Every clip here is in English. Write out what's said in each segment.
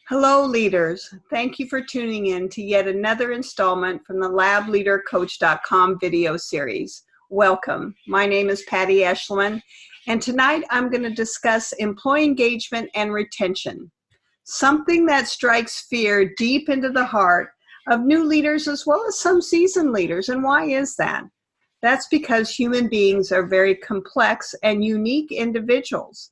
Hello, leaders. Thank you for tuning in to yet another installment from the LabLeaderCoach.com video series. Welcome. My name is Patty Eshelman, and tonight I'm going to discuss employee engagement and retention, something that strikes fear deep into the heart of new leaders as well as some seasoned leaders. And why is that? That's because human beings are very complex and unique individuals.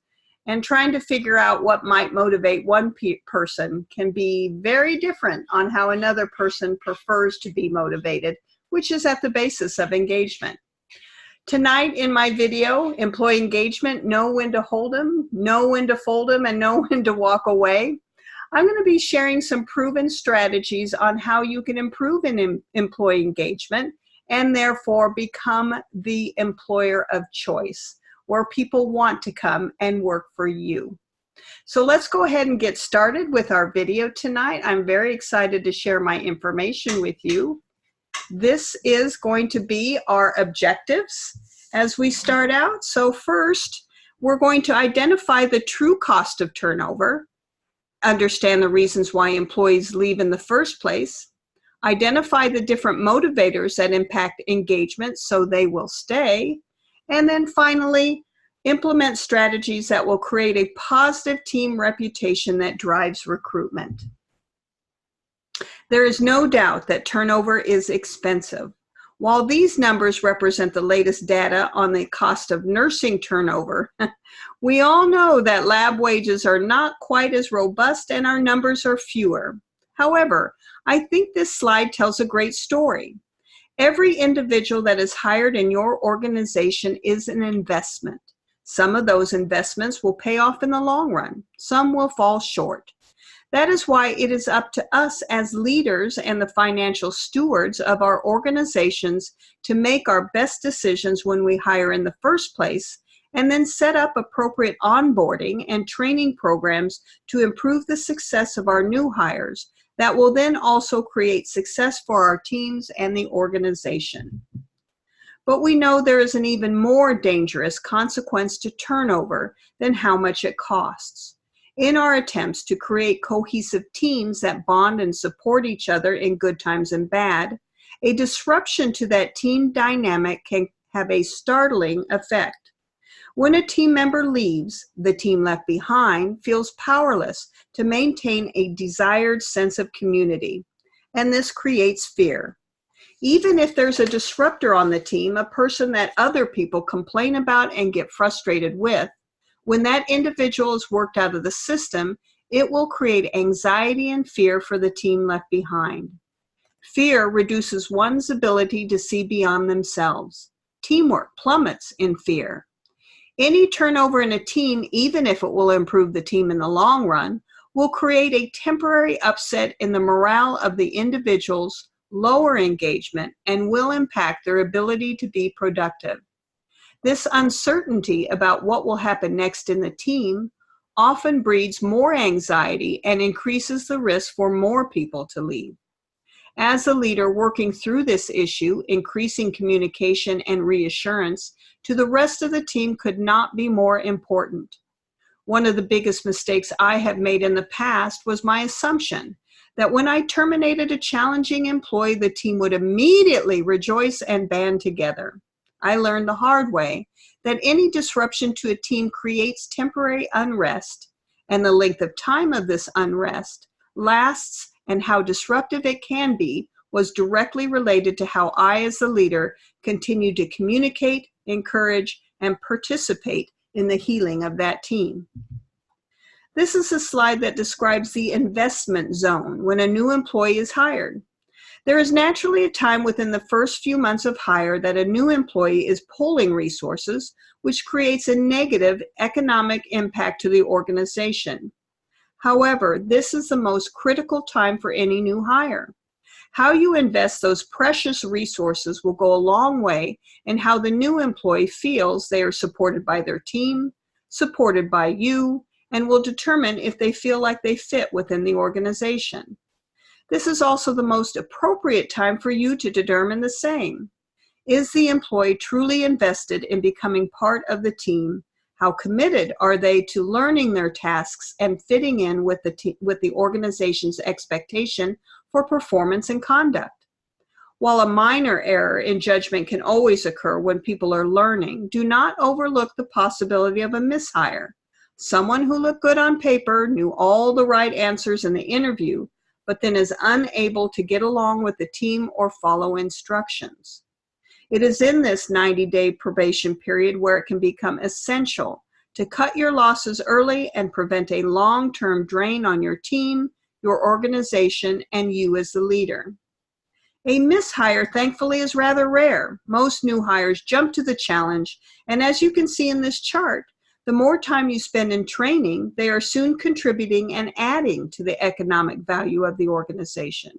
And trying to figure out what might motivate one person can be very different on how another person prefers to be motivated, which is at the basis of engagement. Tonight in my video, Employee Engagement, Know When to Hold Them, Know When to Fold Them, and Know When to Walk Away, I'm going to be sharing some proven strategies on how you can improve in employee engagement and therefore become the employer of choice, where people want to come and work for you. So let's go ahead and get started with our video tonight. I'm very excited to share my information with you. This is going to be our objectives as we start out. So first, we're going to identify the true cost of turnover, understand the reasons why employees leave in the first place, identify the different motivators that impact engagement so they will stay, and then finally, implement strategies that will create a positive team reputation that drives recruitment. There is no doubt that turnover is expensive. While these numbers represent the latest data on the cost of nursing turnover, we all know that lab wages are not quite as robust and our numbers are fewer. However, I think this slide tells a great story. Every individual that is hired in your organization is an investment. Some of those investments will pay off in the long run. Some will fall short. That is why it is up to us as leaders and the financial stewards of our organizations to make our best decisions when we hire in the first place, and then set up appropriate onboarding and training programs to improve the success of our new hires that will then also create success for our teams and the organization. But we know there is an even more dangerous consequence to turnover than how much it costs. In our attempts to create cohesive teams that bond and support each other in good times and bad, a disruption to that team dynamic can have a startling effect. When a team member leaves, the team left behind feels powerless to maintain a desired sense of community, and this creates fear. Even if there's a disruptor on the team, a person that other people complain about and get frustrated with, when that individual is worked out of the system, it will create anxiety and fear for the team left behind. Fear reduces one's ability to see beyond themselves. Teamwork plummets in fear. Any turnover in a team, even if it will improve the team in the long run, will create a temporary upset in the morale of the individuals, lower engagement, and will impact their ability to be productive. This uncertainty about what will happen next in the team often breeds more anxiety and increases the risk for more people to leave. As a leader working through this issue, increasing communication and reassurance to the rest of the team could not be more important. One of the biggest mistakes I have made in the past was my assumption that when I terminated a challenging employee, the team would immediately rejoice and band together. I learned the hard way that any disruption to a team creates temporary unrest, and the length of time of this unrest lasts and how disruptive it can be was directly related to how I, as the leader, continue to communicate, encourage, and participate in the healing of that team. This is a slide that describes the investment zone when a new employee is hired. There is naturally a time within the first few months of hire that a new employee is pulling resources, which creates a negative economic impact to the organization. However, this is the most critical time for any new hire. How you invest those precious resources will go a long way in how the new employee feels they are supported by their team, supported by you, and will determine if they feel like they fit within the organization. This is also the most appropriate time for you to determine the same. Is the employee truly invested in becoming part of the team, How committed are they to learning their tasks and fitting in with the organization's expectation for performance and conduct? While a minor error in judgment can always occur when people are learning, do not overlook the possibility of a mishire. Someone who looked good on paper, knew all the right answers in the interview, but then is unable to get along with the team or follow instructions. It is in this 90-day probation period where it can become essential to cut your losses early and prevent a long-term drain on your team, your organization, and you as the leader. A mishire, thankfully, is rather rare. Most new hires jump to the challenge, and as you can see in this chart, the more time you spend in training, they are soon contributing and adding to the economic value of the organization.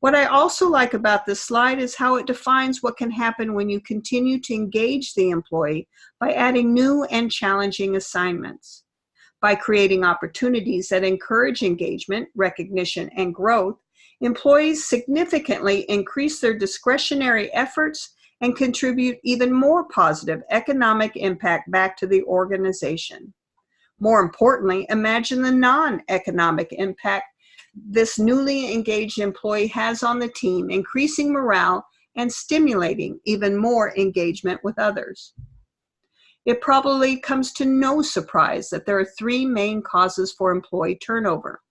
What I also like about this slide is how it defines what can happen when you continue to engage the employee by adding new and challenging assignments. By creating opportunities that encourage engagement, recognition, and growth, employees significantly increase their discretionary efforts and contribute even more positive economic impact back to the organization. More importantly, imagine the non-economic impact this newly engaged employee has on the team, increasing morale and stimulating even more engagement with others. It probably comes to no surprise that there are three main causes for employee turnover.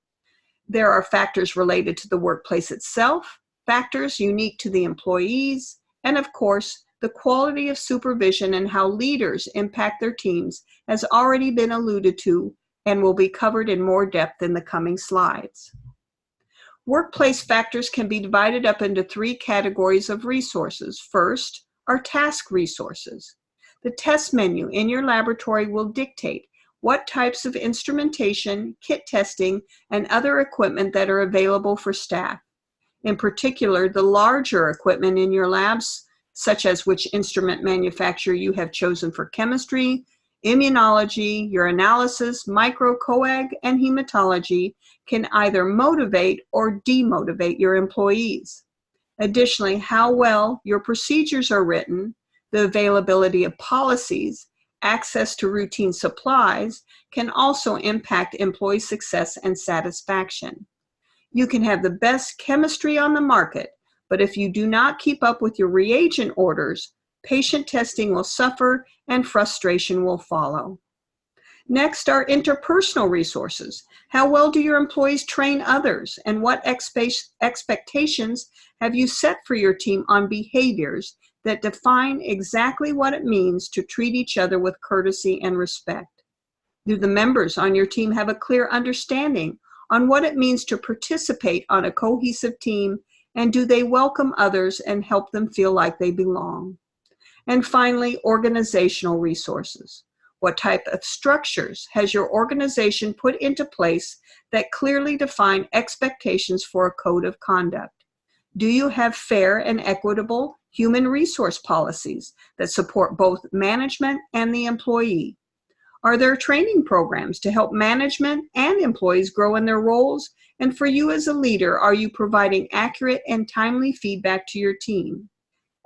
There are factors related to the workplace itself, factors unique to the employees, and of course, the quality of supervision and how leaders impact their teams has already been alluded to and will be covered in more depth in the coming slides. Workplace factors can be divided up into three categories of resources. First are task resources. The test menu in your laboratory will dictate what types of instrumentation, kit testing, and other equipment that are available for staff. In particular, the larger equipment in your labs, such as which instrument manufacturer you have chosen for chemistry, immunology, urinalysis, microcoag, and hematology, can either motivate or demotivate your employees. Additionally, how well your procedures are written, the availability of policies, access to routine supplies can also impact employee success and satisfaction. You can have the best chemistry on the market, but if you do not keep up with your reagent orders, patient testing will suffer and frustration will follow. Next are interpersonal resources. How well do your employees train others, and what expectations have you set for your team on behaviors that define exactly what it means to treat each other with courtesy and respect? Do the members on your team have a clear understanding on what it means to participate on a cohesive team, and do they welcome others and help them feel like they belong? And finally, organizational resources. What type of structures has your organization put into place that clearly define expectations for a code of conduct? Do you have fair and equitable human resource policies that support both management and the employee? Are there training programs to help management and employees grow in their roles? And for you as a leader, are you providing accurate and timely feedback to your team?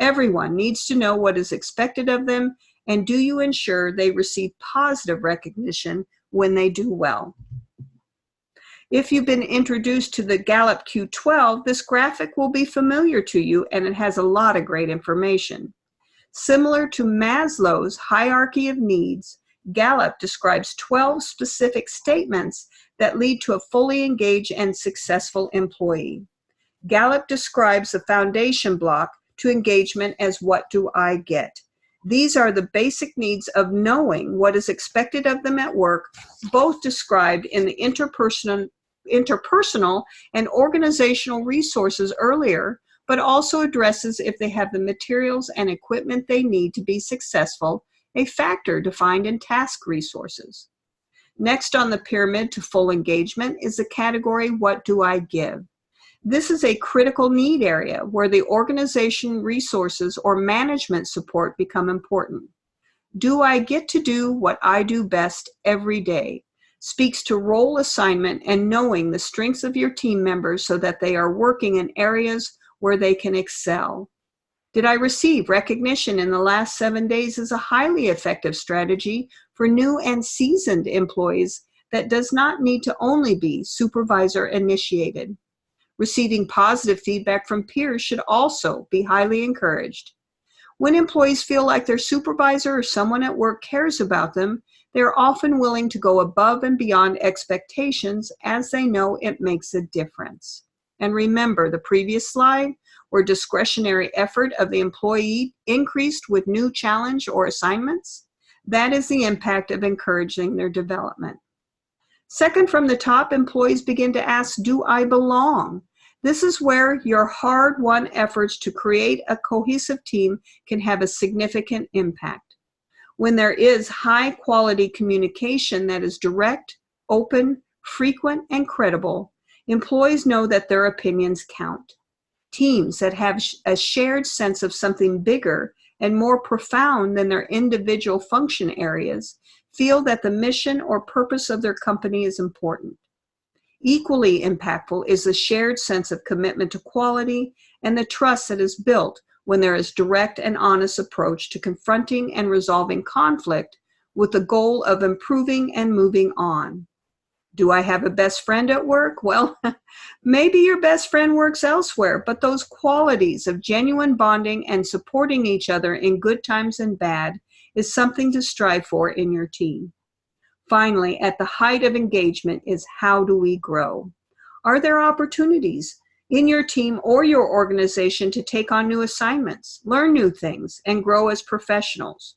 Everyone needs to know what is expected of them, and do you ensure they receive positive recognition when they do well? If you've been introduced to the Gallup Q12, this graphic will be familiar to you, and it has a lot of great information. Similar to Maslow's hierarchy of needs, Gallup describes 12 specific statements that lead to a fully engaged and successful employee. Gallup describes the foundation block to engagement as what do I get? These are the basic needs of knowing what is expected of them at work, both described in the interpersonal and organizational resources earlier, but also addresses if they have the materials and equipment they need to be successful, a factor defined in task resources. Next on the pyramid to full engagement is the category, what do I give? This is a critical need area where the organization resources or management support become important. Do I get to do what I do best every day? Speaks to role assignment and knowing the strengths of your team members so that they are working in areas where they can excel. Did I receive recognition in the last 7 days is a highly effective strategy for new and seasoned employees that does not need to only be supervisor initiated. Receiving positive feedback from peers should also be highly encouraged. When employees feel like their supervisor or someone at work cares about them, they are often willing to go above and beyond expectations as they know it makes a difference. And remember the previous slide where discretionary effort of the employee increased with new challenge or assignments? That is the impact of encouraging their development. Second from the top, employees begin to ask, do I belong? This is where your hard-won efforts to create a cohesive team can have a significant impact. When there is high-quality communication that is direct, open, frequent, and credible, employees know that their opinions count. Teams that have a shared sense of something bigger and more profound than their individual function areas feel that the mission or purpose of their company is important. Equally impactful is the shared sense of commitment to quality and the trust that is built when there is direct and honest approach to confronting and resolving conflict with the goal of improving and moving on. Do I have a best friend at work? Well, maybe your best friend works elsewhere, but those qualities of genuine bonding and supporting each other in good times and bad is something to strive for in your team. Finally, at the height of engagement is how do we grow? Are there opportunities in your team or your organization to take on new assignments, learn new things, and grow as professionals?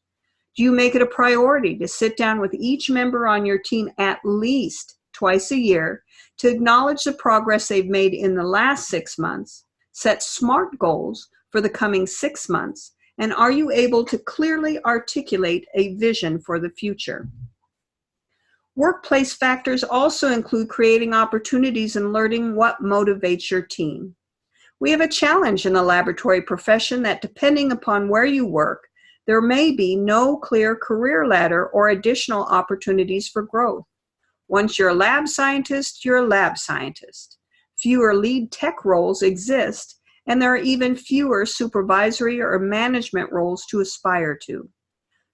Do you make it a priority to sit down with each member on your team at least twice a year to acknowledge the progress they've made in the last 6 months, set SMART goals for the coming 6 months, and are you able to clearly articulate a vision for the future? Workplace factors also include creating opportunities and learning what motivates your team. We have a challenge in the laboratory profession that depending upon where you work, there may be no clear career ladder or additional opportunities for growth. Once you're a lab scientist, you're a lab scientist. Fewer lead tech roles exist, and there are even fewer supervisory or management roles to aspire to.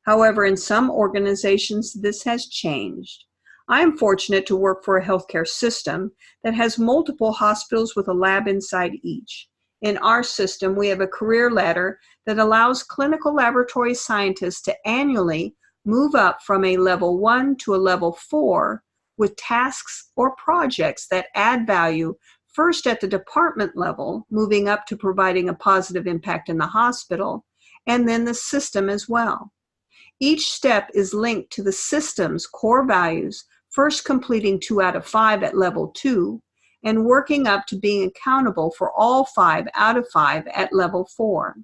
However, in some organizations, this has changed. I am fortunate to work for a healthcare system that has multiple hospitals with a lab inside each. In our system, we have a career ladder that allows clinical laboratory scientists to annually move up from a level 1 to a level 4 with tasks or projects that add value first at the department level, moving up to providing a positive impact in the hospital, and then the system as well. Each step is linked to the system's core values, first completing 2 out of 5 at level 2, and working up to being accountable for all 5 out of 5 at level 4.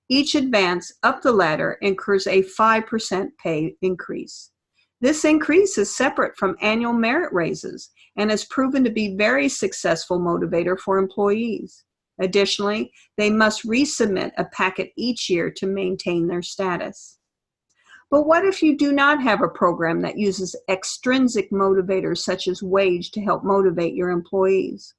Each advance up the ladder incurs a 5% pay increase. This increase is separate from annual merit raises and has proven to be a very successful motivator for employees. Additionally, they must resubmit a packet each year to maintain their status. But what if you do not have a program that uses extrinsic motivators such as wage to help motivate your employees?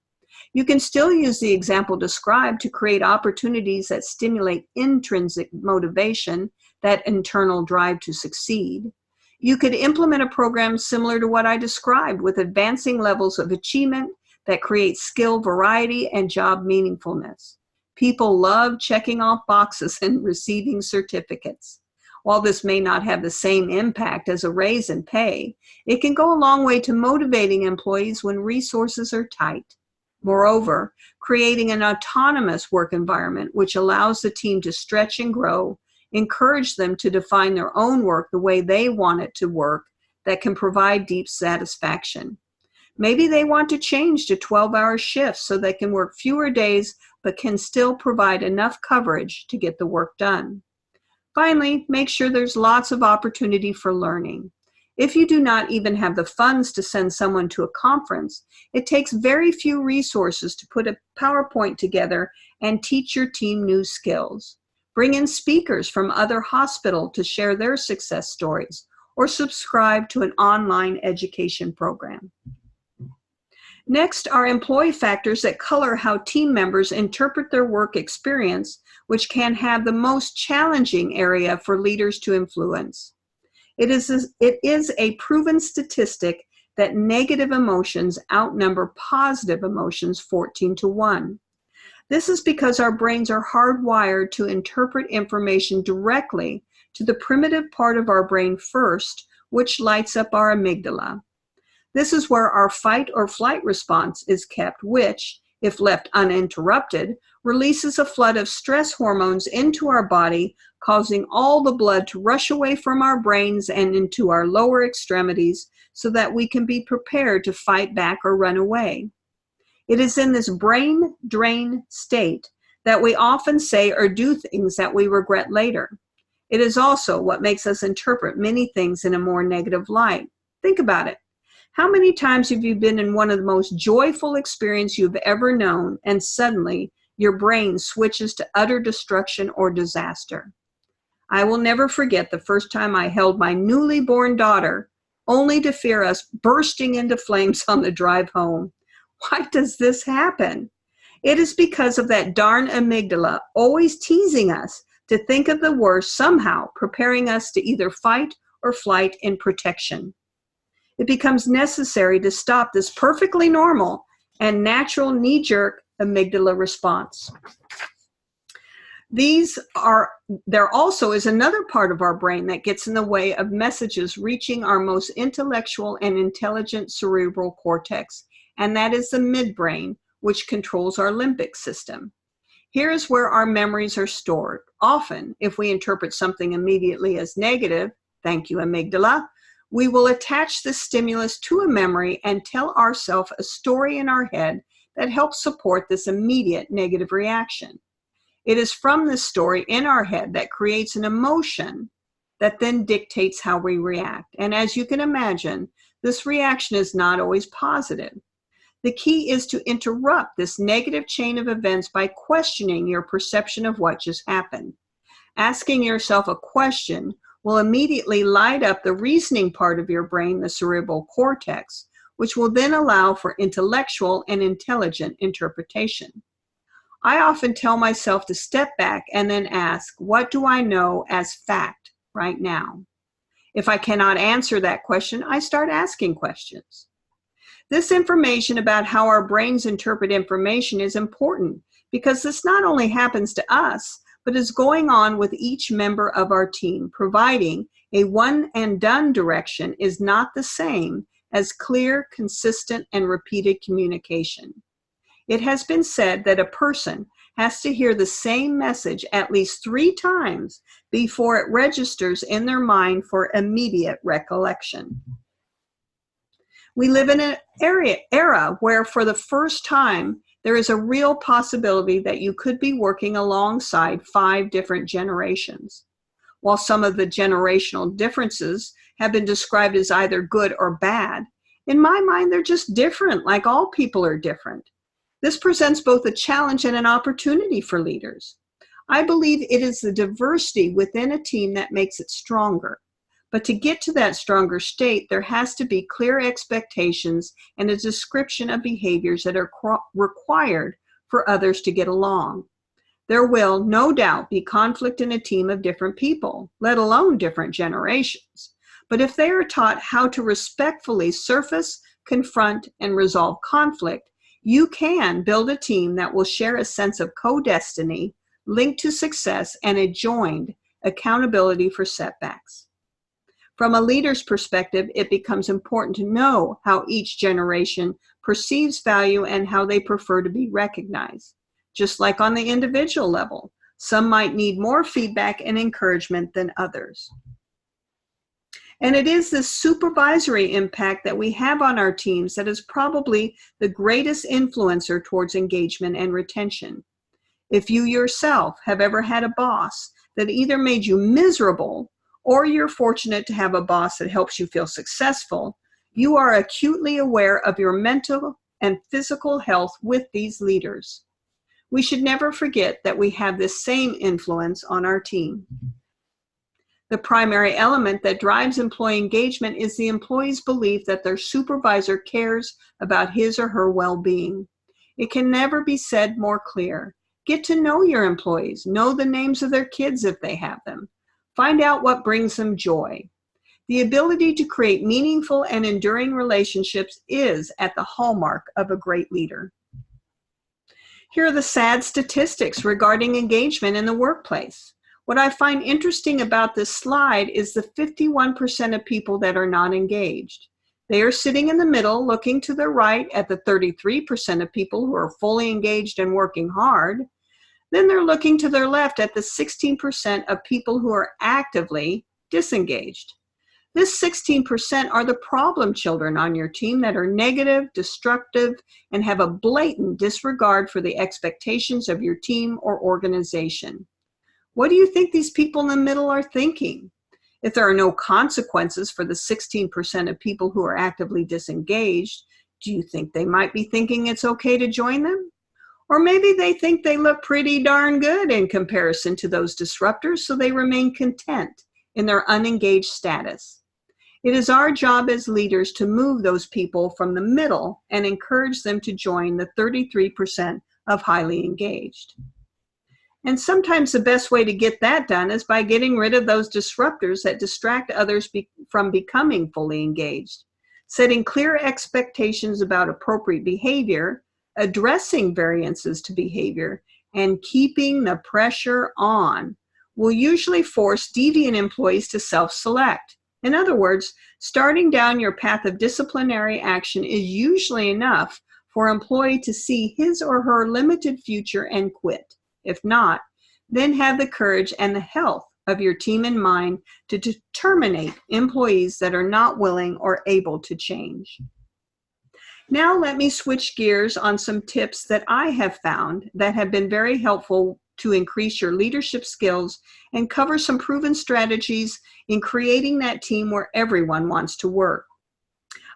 You can still use the example described to create opportunities that stimulate intrinsic motivation, that internal drive to succeed. You could implement a program similar to what I described with advancing levels of achievement that create skill variety and job meaningfulness. People love checking off boxes and receiving certificates. While this may not have the same impact as a raise in pay, it can go a long way to motivating employees when resources are tight. Moreover, creating an autonomous work environment which allows the team to stretch and grow, encourage them to define their own work the way they want it to work that can provide deep satisfaction. Maybe they want to change to 12-hour shifts so they can work fewer days but can still provide enough coverage to get the work done. Finally, make sure there's lots of opportunity for learning. If you do not even have the funds to send someone to a conference, it takes very few resources to put a PowerPoint together and teach your team new skills. Bring in speakers from other hospitals to share their success stories, or subscribe to an online education program. Next are employee factors that color how team members interpret their work experience, which can have the most challenging area for leaders to influence. It is a proven statistic that negative emotions outnumber positive emotions 14-1. This is because our brains are hardwired to interpret information directly to the primitive part of our brain first, which lights up our amygdala. This is where our fight or flight response is kept, which, if left uninterrupted, releases a flood of stress hormones into our body, causing all the blood to rush away from our brains and into our lower extremities so that we can be prepared to fight back or run away. It is in this brain drain state that we often say or do things that we regret later. It is also what makes us interpret many things in a more negative light. Think about it. How many times have you been in one of the most joyful experiences you've ever known, and suddenly your brain switches to utter destruction or disaster? I will never forget the first time I held my newly born daughter, only to fear us bursting into flames on the drive home. Why does this happen? It is because of that darn amygdala always teasing us to think of the worst, somehow preparing us to either fight or flight in protection. It becomes necessary to stop this perfectly normal and natural knee-jerk amygdala response. There also is another part of our brain that gets in the way of messages reaching our most intellectual and intelligent cerebral cortex, and that is the midbrain, which controls our limbic system. Here is where our memories are stored. Often, if we interpret something immediately as negative, thank you amygdala, we will attach this stimulus to a memory and tell ourselves a story in our head that helps support this immediate negative reaction. It is from this story in our head that creates an emotion that then dictates how we react. And as you can imagine, this reaction is not always positive. The key is to interrupt this negative chain of events by questioning your perception of what just happened. Asking yourself a question will immediately light up the reasoning part of your brain, the cerebral cortex, which will then allow for intellectual and intelligent interpretation. I often tell myself to step back and then ask, what do I know as fact right now? If I cannot answer that question, I start asking questions. This information about how our brains interpret information is important because this not only happens to us, but is going on with each member of our team. Providing a one and done direction is not the same as clear, consistent, and repeated communication. It has been said that a person has to hear the same message at least 3 times before it registers in their mind for immediate recollection. We live in an era where for the first time, there is a real possibility that you could be working alongside 5 different generations. While some of the generational differences have been described as either good or bad, in my mind, they're just different, like all people are different. This presents both a challenge and an opportunity for leaders. I believe it is the diversity within a team that makes it stronger. But to get to that stronger state, there has to be clear expectations and a description of behaviors that are required for others to get along. There will, no doubt, be conflict in a team of different people, let alone different generations. But if they are taught how to respectfully surface, confront, and resolve conflict, you can build a team that will share a sense of co-destiny, linked to success, and a joined accountability for setbacks. From a leader's perspective, it becomes important to know how each generation perceives value and how they prefer to be recognized. Just like on the individual level, some might need more feedback and encouragement than others. And it is this supervisory impact that we have on our teams that is probably the greatest influencer towards engagement and retention. If you yourself have ever had a boss that either made you miserable or you're fortunate to have a boss that helps you feel successful, you are acutely aware of your mental and physical health with these leaders. We should never forget that we have this same influence on our team. The primary element that drives employee engagement is the employee's belief that their supervisor cares about his or her well-being. It can never be said more clear. Get to know your employees. Know the names of their kids if they have them. Find out what brings them joy. The ability to create meaningful and enduring relationships is at the hallmark of a great leader. Here are the sad statistics regarding engagement in the workplace. What I find interesting about this slide is the 51% of people that are not engaged. They are sitting in the middle, looking to the right at the 33% of people who are fully engaged and working hard. Then they're looking to their left at the 16% of people who are actively disengaged. This 16% are the problem children on your team that are negative, destructive, and have a blatant disregard for the expectations of your team or organization. What do you think these people in the middle are thinking? If there are no consequences for the 16% of people who are actively disengaged, do you think they might be thinking it's okay to join them? Or maybe they think they look pretty darn good in comparison to those disruptors, so they remain content in their unengaged status. It is our job as leaders to move those people from the middle and encourage them to join the 33% of highly engaged. And sometimes the best way to get that done is by getting rid of those disruptors that distract others from becoming fully engaged. Setting clear expectations about appropriate behavior, addressing variances to behavior, and keeping the pressure on will usually force deviant employees to self-select. In other words, starting down your path of disciplinary action is usually enough for an employee to see his or her limited future and quit. If not, then have the courage and the health of your team in mind to terminate employees that are not willing or able to change. Now let me switch gears on some tips that I have found that have been very helpful to increase your leadership skills and cover some proven strategies in creating that team where everyone wants to work.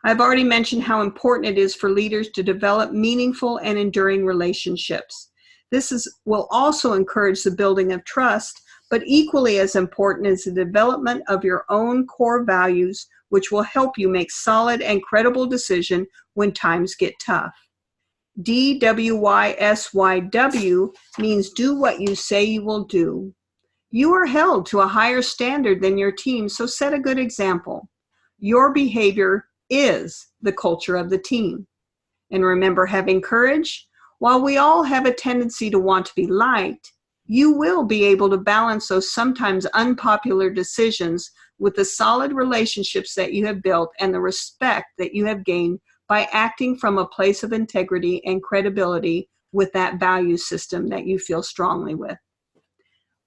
I've already mentioned how important it is for leaders to develop meaningful and enduring relationships. This will also encourage the building of trust, but equally as important is the development of your own core values, which will help you make solid and credible decisions when times get tough. DWYSYW means do what you say you will do. You are held to a higher standard than your team, so set a good example. Your behavior is the culture of the team. And remember, having courage. While we all have a tendency to want to be liked, you will be able to balance those sometimes unpopular decisions with the solid relationships that you have built and the respect that you have gained by acting from a place of integrity and credibility with that value system that you feel strongly with.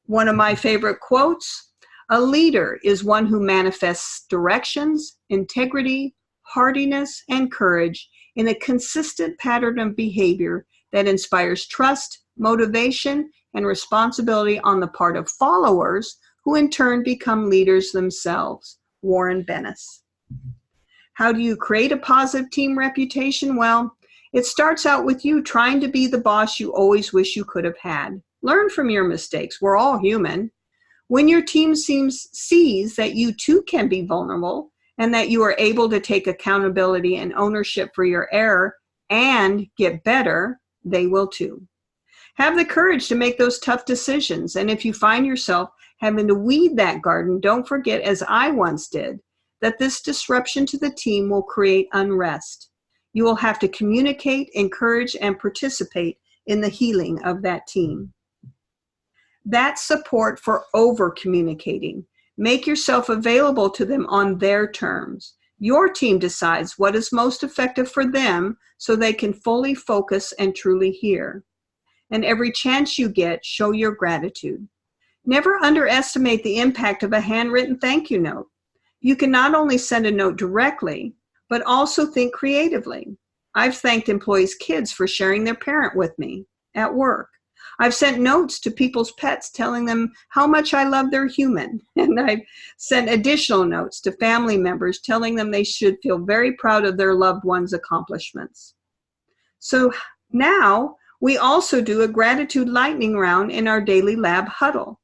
One of my favorite quotes, a leader is one who manifests directions, integrity, hardiness, and courage in a consistent pattern of behavior that inspires trust, motivation, and responsibility on the part of followers who in turn become leaders themselves. Warren Bennis. How do you create a positive team reputation? Well, it starts out with you trying to be the boss you always wish you could have had. Learn from your mistakes. We're all human. When your team sees that you too can be vulnerable and that you are able to take accountability and ownership for your error and get better, they will too. Have the courage to make those tough decisions. And if you find yourself having to weed that garden, don't forget, as I once did, that this disruption to the team will create unrest. You will have to communicate, encourage, and participate in the healing of that team. That's support for over-communicating. Make yourself available to them on their terms. Your team decides what is most effective for them so they can fully focus and truly hear. And every chance you get, show your gratitude. Never underestimate the impact of a handwritten thank you note. You can not only send a note directly, but also think creatively. I've thanked employees' kids for sharing their parent with me at work. I've sent notes to people's pets telling them how much I love their human. And I've sent additional notes to family members telling them they should feel very proud of their loved one's accomplishments. So now we also do a gratitude lightning round in our daily lab huddle.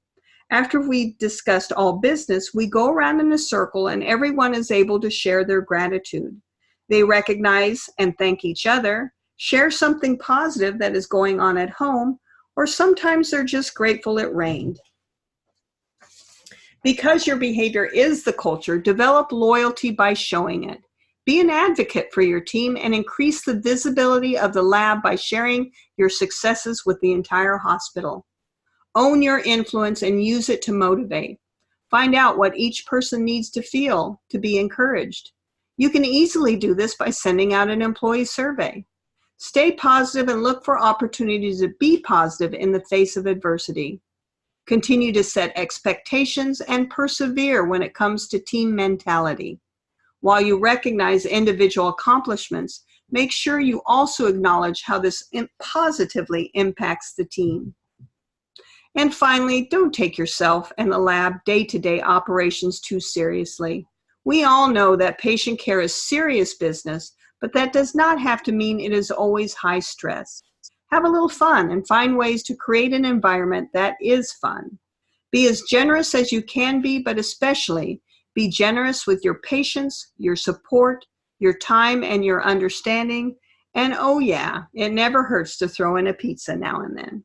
After we discussed all business, we go around in a circle and everyone is able to share their gratitude. They recognize and thank each other, share something positive that is going on at home, or sometimes they're just grateful it rained. Because your behavior is the culture, develop loyalty by showing it. Be an advocate for your team and increase the visibility of the lab by sharing your successes with the entire hospital. Own your influence and use it to motivate. Find out what each person needs to feel to be encouraged. You can easily do this by sending out an employee survey. Stay positive and look for opportunities to be positive in the face of adversity. Continue to set expectations and persevere when it comes to team mentality. While you recognize individual accomplishments, make sure you also acknowledge how this positively impacts the team. And finally, don't take yourself and the lab day-to-day operations too seriously. We all know that patient care is serious business, but that does not have to mean it is always high stress. Have a little fun and find ways to create an environment that is fun. Be as generous as you can be, but especially be generous with your patience, your support, your time, and your understanding. And oh yeah, it never hurts to throw in a pizza now and then.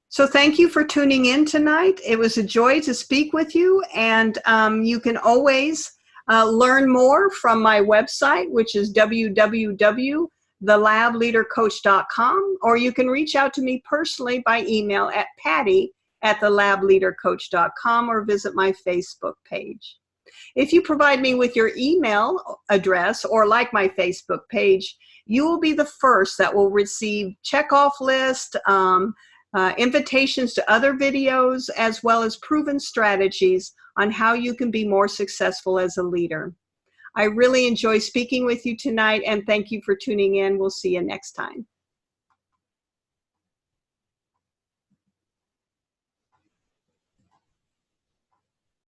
So thank you for tuning in tonight. It was a joy to speak with you, and you can always learn more from my website, which is www.thelableadercoach.com, or you can reach out to me personally by email at patty@thelableadercoach.com or visit my Facebook page. If you provide me with your email address or like my Facebook page, you will be the first that will receive checkoff list, invitations to other videos, as well as proven strategies on how you can be more successful as a leader. I really enjoy speaking with you tonight, and thank you for tuning in. We'll see you next time.